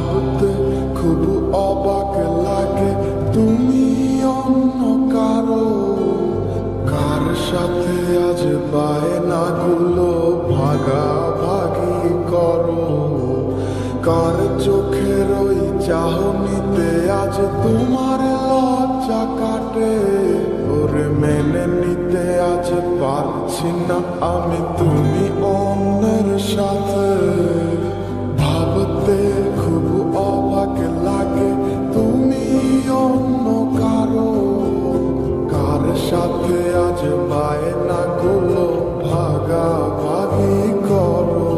ভাবতে খুব অবাক লাগে তুমি অন্য কারো, কার সাথে আজ বায়নাগুলো ভাগাভাগি করো, কার চোখের ওই চাহনিতে আজ তোমার লজ্জা কাটে। ওরে মেনে নিতে আজ পারছি না আমি তুমি অন্যের সাথে, ভাবতে খুব অবাক লাগে তুমি অন্য কারো, কার সাথে আজ বায়নাগুলো ভাগাভাগি করো,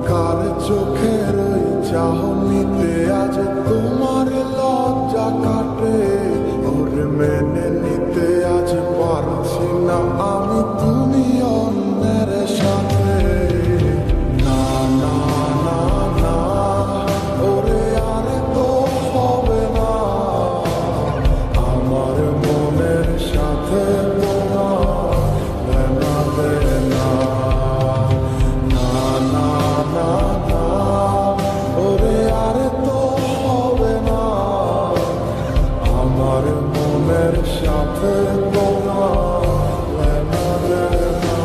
কার চোখের ওই চাহনিতে আজ তোমার লজ্জা কাটে। ওরে মেনে নিতে আজ পারছি না আমি তুমি অন্যের সাথে। না না না না, ওরে আর তো হবে না, আমার মনের সাথে তোমার মেলাবে না। না না না না, ওরে আর তো হবে না, আমার মনের সাথে তোমার মেলাবে না।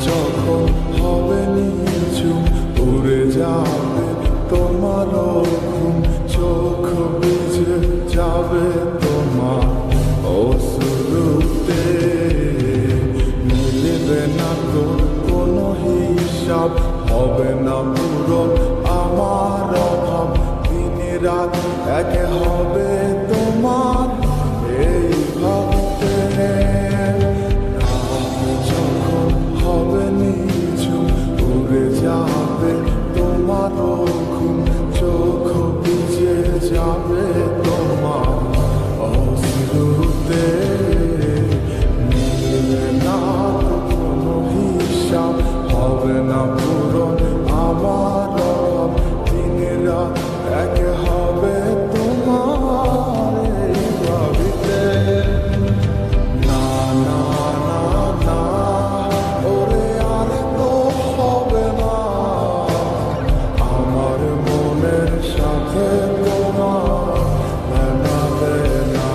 যখন হবে নিঝুম উড়ে যাবে তোমার ঘুম, চোখ ভিজে যাবে তোমার অশ্রুতে, মিলবে না তোর কোনো হিসাব, হবে না পূরণ আমার অভাব, দিন রাত এক হবে তোমার এই ভাবতে। যখন হবে নিঝুম উড়ে যাবে তোমার ঘুম, চোখ ভিজে যাবে তোমার অশ্রুতে, মিলবে না কোনো হিসাব, হবে না পূরণ আমার অভাব, দিন রাত এক হবে তোমার এই ভাবিতে। না না না না, ওরে আর তো হবে না, আমার মনের সাথে তোমার মেলাবে না।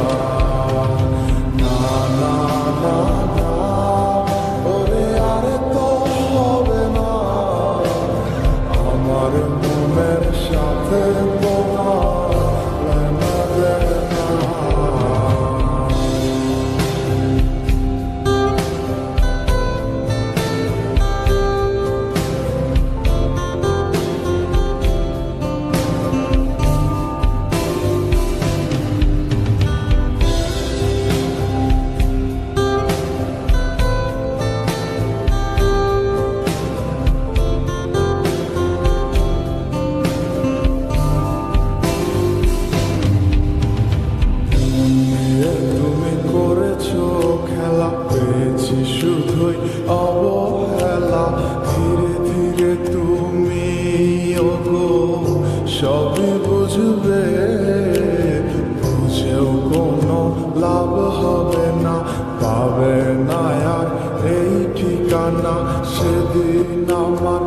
না না না না, ওরে আর তো হবে না, আমার মনের সাথে তোমার মেলাবে না। তুমি করেছো খেলা, পেয়েছি শুধুই অবহেলা, ধীরে ধীরে তুমি ওগো সবই বুঝবে, বুঝেও কোনো লাভ হবে না, পাবে না আর এই ঠিকানা, সেদিন আমার